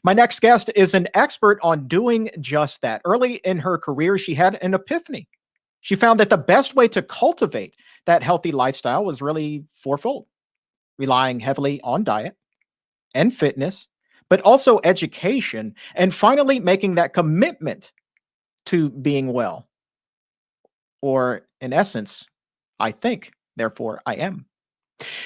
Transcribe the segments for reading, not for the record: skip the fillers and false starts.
My next guest is an expert on doing just that. Early in her career, she had an epiphany. She found that the best way to cultivate that healthy lifestyle was really fourfold, relying heavily on diet and fitness, but also education, and finally making that commitment to being well. Or, in essence, I think, therefore I am.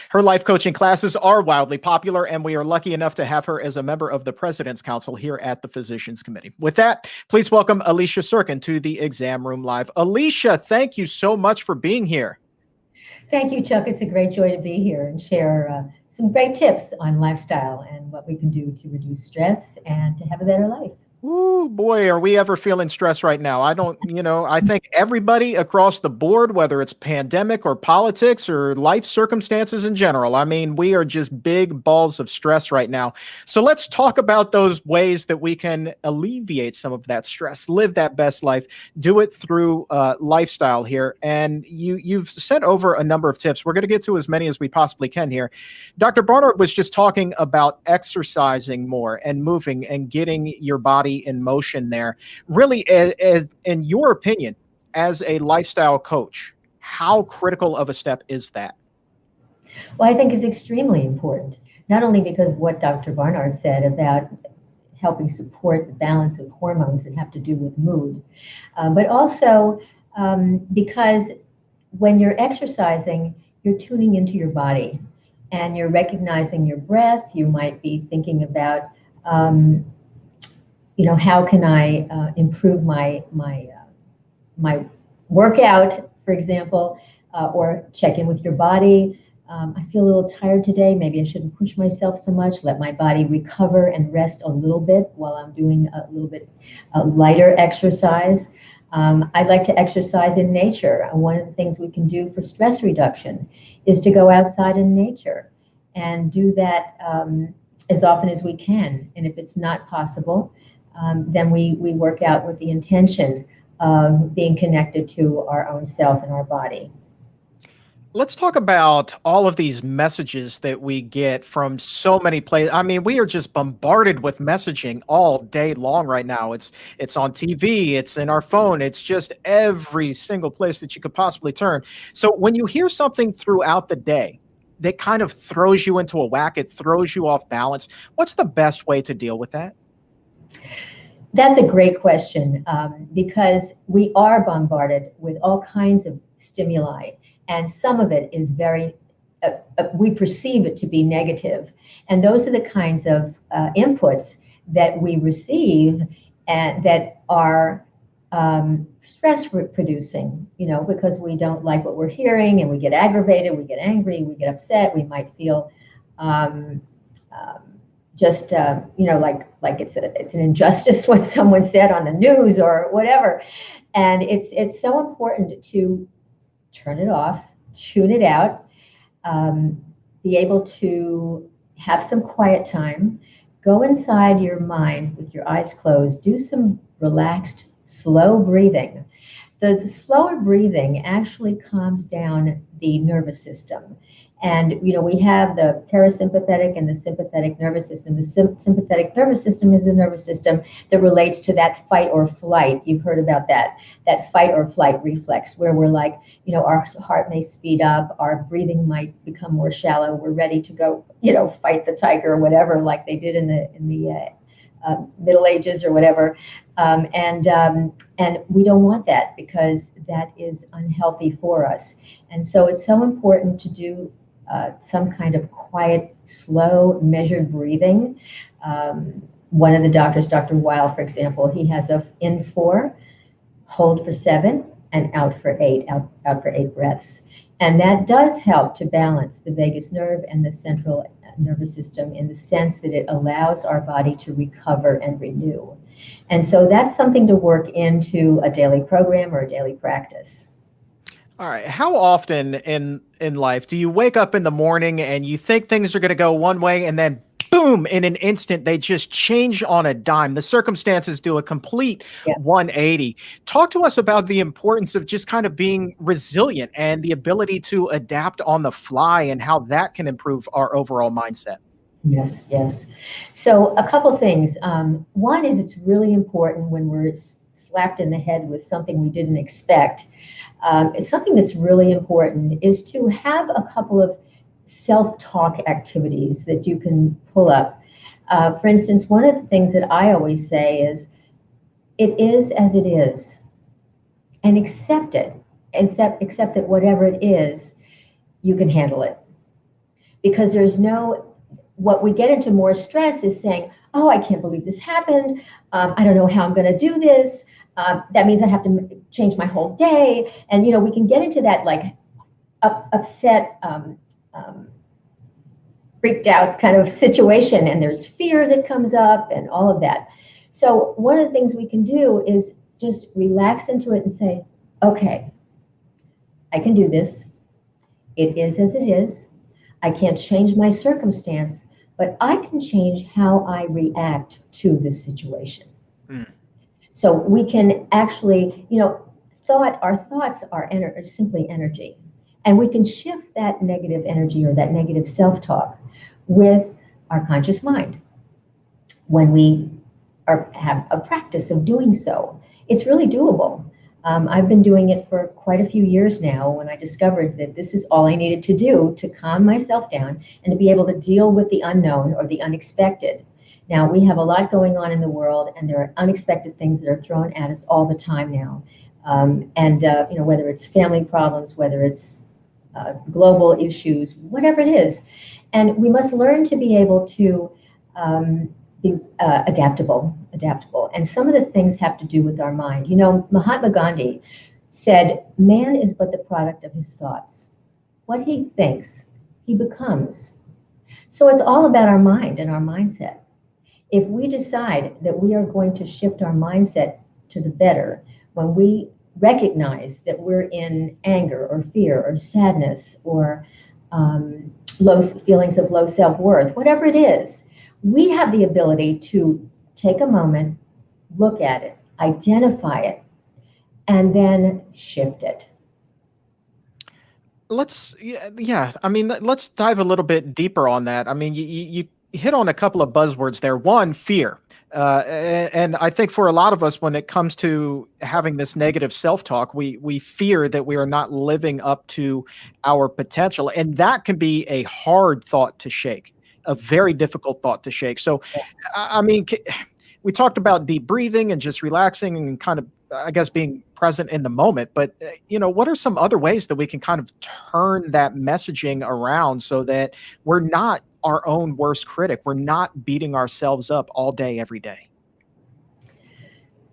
Her life coaching classes are wildly popular, and we are lucky enough to have her as a member of the President's Council here at the Physicians Committee. With that, please welcome Alicia Sirkin to the Exam Room Live. Alicia, thank you so much for being here. Thank you, Chuck. It's a great joy to be here and share some great tips on lifestyle and what we can do to reduce stress and to have a better life. Ooh, boy, are we ever feeling stress right now? I think everybody across the board, whether it's pandemic or politics or life circumstances in general, I mean, we are just big balls of stress right now. So let's talk about those ways that we can alleviate some of that stress, live that best life, do it through lifestyle here. And you've sent over a number of tips. We're going to get to as many as we possibly can here. Dr. Barnard was just talking about exercising more and moving and getting your body in motion there. Really, as in your opinion, as a lifestyle coach, how critical of a step is that? Well, I think it's extremely important, not only because of what Dr. Barnard said about helping support the balance of hormones that have to do with mood, but also because when you're exercising, you're tuning into your body and you're recognizing your breath. You might be thinking about how can I improve my workout, for example, or check in with your body. I feel a little tired today. Maybe I shouldn't push myself so much. Let my body recover and rest a little bit while I'm doing a little bit lighter exercise. I like to exercise in nature. One of the things we can do for stress reduction is to go outside in nature and do that as often as we can. And if it's not possible, then we work out with the intention of being connected to our own self and our body. Let's talk about all of these messages that we get from so many places. I mean, we are just bombarded with messaging all day long right now. It's on TV, it's in our phone, it's just every single place that you could possibly turn. So when you hear something throughout the day that kind of throws you into a whack, it throws you off balance, what's the best way to deal with that? That's a great question, because we are bombarded with all kinds of stimuli, and some of it is we perceive it to be negative. And those are the kinds of inputs that we receive and that are stress producing, because we don't like what we're hearing and we get aggravated, we get angry, we get upset, we might feel like it's an injustice what someone said on the news or whatever. And it's so important to turn it off, tune it out, be able to have some quiet time, go inside your mind with your eyes closed, do some relaxed, slow breathing. The slower breathing actually calms down the nervous system. And, we have the parasympathetic and the sympathetic nervous system. The sympathetic nervous system is the nervous system that relates to that fight or flight. You've heard about that fight or flight reflex, where we're like, our heart may speed up, our breathing might become more shallow. We're ready to go, fight the tiger or whatever, like they did in the Middle Ages or whatever. And we don't want that, because that is unhealthy for us. And so it's so important to do some kind of quiet, slow, measured breathing. One of the doctors, Dr. Weil, for example, he has in 4, hold for 7, and out for 8, out for 8 breaths. And that does help to balance the vagus nerve and the central nervous system, in the sense that it allows our body to recover and renew. And so that's something to work into a daily program or a daily practice. All right. How often in life do you wake up in the morning and you think things are going to go one way, and then boom, in an instant, they just change on a dime? The circumstances do a complete 180. Talk to us about the importance of just kind of being resilient and the ability to adapt on the fly, and how that can improve our overall mindset. Yes, yes. So a couple things. One is it's really important when we're slapped in the head with something we didn't expect. It's something that's really important is to have a couple of self-talk activities that you can pull up. For instance, one of the things that I always say is, it is as it is, and accept it. Accept that whatever it is, you can handle it. Because there's no, what we get into more stress is saying, oh, I can't believe this happened. I don't know how I'm going to do this. That means I have to change my whole day. And, we can get into that like upset, um, freaked out kind of situation. And there's fear that comes up and all of that. So one of the things we can do is just relax into it and say, okay, I can do this. It is as it is. I can't change my circumstance, but I can change how I react to this situation. Mm. So we can actually, our thoughts are simply energy. And we can shift that negative energy or that negative self-talk with our conscious mind when we have a practice of doing so. It's really doable. I've been doing it for quite a few years now when I discovered that this is all I needed to do to calm myself down and to be able to deal with the unknown or the unexpected. Now, we have a lot going on in the world, and there are unexpected things that are thrown at us all the time now. Whether it's family problems, whether it's global issues, whatever it is. And we must learn to be able to be adaptable. And some of the things have to do with our mind. Mahatma Gandhi said, man is but the product of his thoughts. What he thinks, he becomes. So it's all about our mind and our mindset. If we decide that we are going to shift our mindset to the better, when we recognize that we're in anger or fear or sadness or low feelings of low self-worth, whatever it is, we have the ability to take a moment, look at it, identify it, and then shift it. Let's dive a little bit deeper on that. I mean, you hit on a couple of buzzwords there. One, fear. And I think for a lot of us, when it comes to having this negative self-talk, we fear that we are not living up to our potential. And that can be a hard thought to shake, a very difficult thought to shake. So, I mean, we talked about deep breathing and just relaxing and kind of, I guess, being present in the moment. But, what are some other ways that we can kind of turn that messaging around so that we're not our own worst critic? We're not beating ourselves up all day, every day.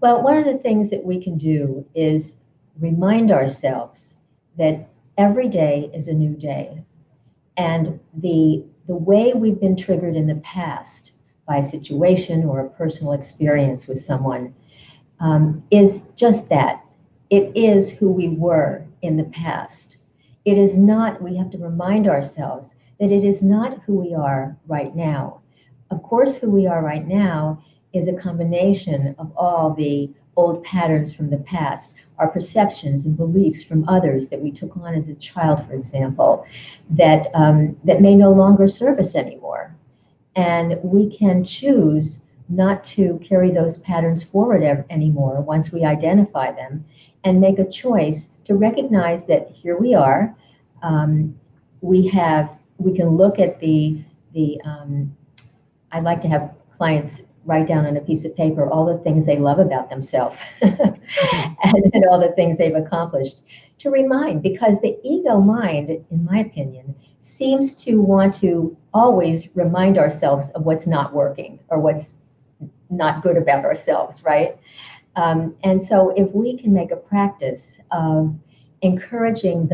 Well, one of the things that we can do is remind ourselves that every day is a new day. And the way we've been triggered in the past by a situation or a personal experience with someone is just that. It is who we were in the past. It is not, we have to remind ourselves that it is not who we are right now. Of course, who we are right now is a combination of all the old patterns from the past, our perceptions and beliefs from others that we took on as a child, for example, that may no longer serve us anymore. And we can choose not to carry those patterns forward anymore once we identify them, and make a choice to recognize that here we are. We can look at I like to have clients write down on a piece of paper all the things they love about themselves and all the things they've accomplished to remind, because the ego mind, in my opinion, seems to want to always remind ourselves of what's not working or what's not good about ourselves, right? And so if we can make a practice of encouraging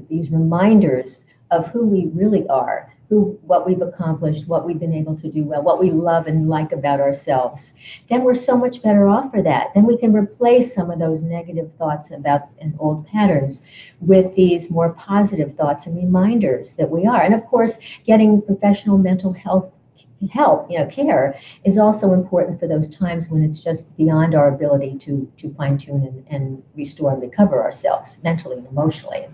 these reminders of who we really are, what we've accomplished, what we've been able to do well, what we love and like about ourselves, then we're so much better off for that. Then we can replace some of those negative thoughts about and old patterns with these more positive thoughts and reminders that we are. And of course, getting professional mental health help, care, is also important for those times when it's just beyond our ability to fine tune and restore and recover ourselves mentally and emotionally.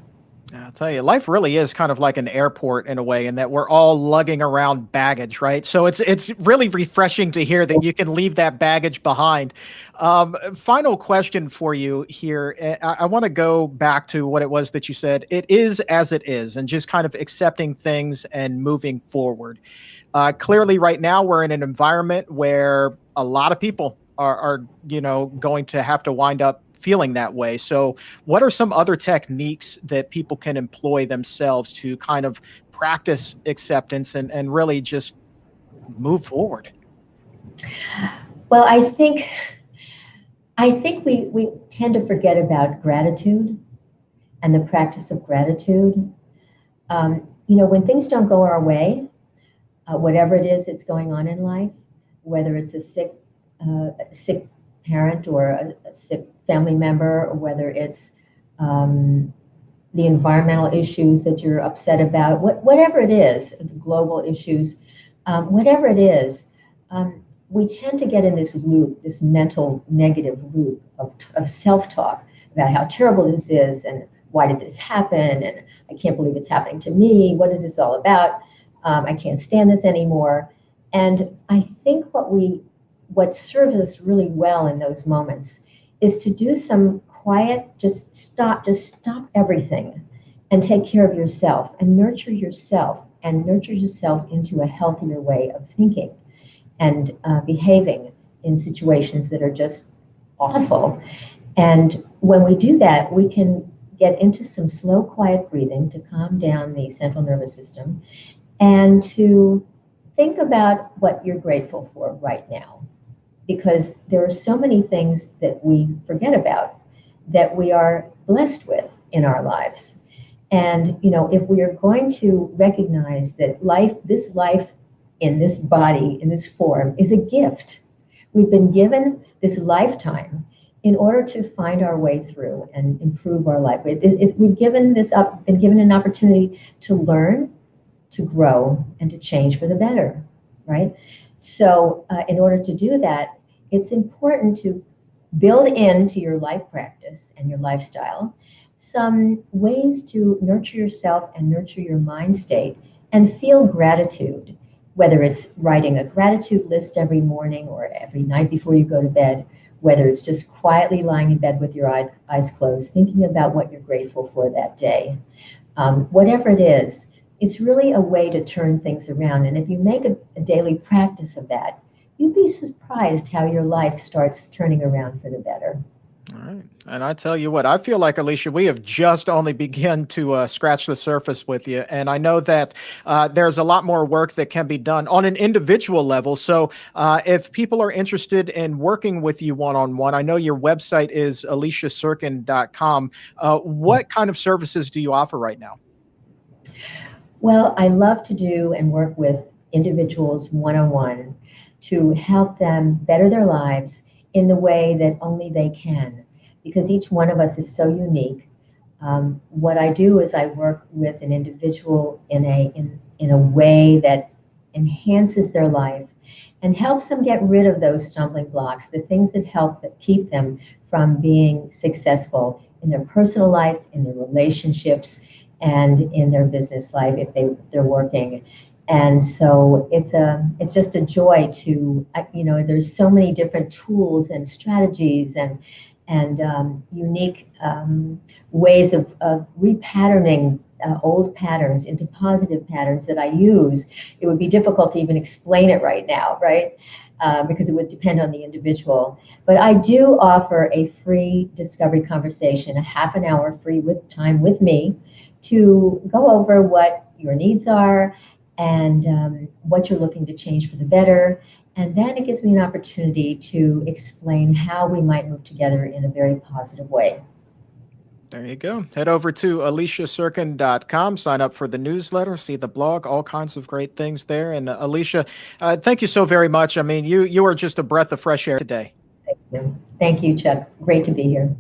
I'll tell you, life really is kind of like an airport in a way, in that we're all lugging around baggage, right? So it's really refreshing to hear that you can leave that baggage behind. Final question for you here. I want to go back to what it was that you said. It is as it is, and just kind of accepting things and moving forward. Clearly, right now we're in an environment where a lot of people are going to have to wind up feeling that way. So, what are some other techniques that people can employ themselves to kind of practice acceptance and really just move forward? Well, I think we tend to forget about gratitude and the practice of gratitude. When things don't go our way, whatever it is that's going on in life, whether it's a sick parent or a sick family member, or whether it's the environmental issues that you're upset about, whatever it is, the global issues, whatever it is, we tend to get in this loop, this mental negative loop of self-talk about how terrible this is and why did this happen and I can't believe it's happening to me. What is this all about? I can't stand this anymore. And I think what serves us really well in those moments is to do some quiet, just stop everything and take care of yourself and nurture yourself into a healthier way of thinking and behaving in situations that are just awful. And when we do that, we can get into some slow, quiet breathing to calm down the central nervous system and to think about what you're grateful for right now. Because there are so many things that we forget about that we are blessed with in our lives. And, if we are going to recognize that this life in this body, in this form, is a gift. We've been given this lifetime in order to find our way through and improve our life. We've been given an opportunity to learn, to grow, and to change for the better, right? So in order to do that, it's important to build into your life practice and your lifestyle some ways to nurture yourself and nurture your mind state and feel gratitude, whether it's writing a gratitude list every morning or every night before you go to bed, whether it's just quietly lying in bed with your eyes closed, thinking about what you're grateful for that day. Whatever it is, it's really a way to turn things around. And if you make a daily practice of that, you'd be surprised how your life starts turning around for the better. All right. And I tell you what, I feel like, Alicia, we have just only begun to scratch the surface with you. And I know that there's a lot more work that can be done on an individual level. So if people are interested in working with you one-on-one, I know your website is aliciasirkin.com. What kind of services do you offer right now? Well, I love to do and work with individuals one-on-one to help them better their lives in the way that only they can, because each one of us is so unique. What I do is I work with an individual in a way that enhances their life and helps them get rid of those stumbling blocks, the things that keep them from being successful in their personal life, in their relationships, and in their business life if they're working. And so it's just a joy to, there's so many different tools and strategies and unique ways of repatterning old patterns into positive patterns that I use. It would be difficult to even explain it right now, right? Because it would depend on the individual. But I do offer a free discovery conversation, a half an hour free with time with me to go over what your needs are and what you're looking to change for the better. And then it gives me an opportunity to explain how we might move together in a very positive way. There you go. Head over to aliciasirkin.com, sign up for the newsletter, see the blog, all kinds of great things there. And Alicia, thank you so very much. I mean, you are just a breath of fresh air today. Thank you, Chuck. Great to be here.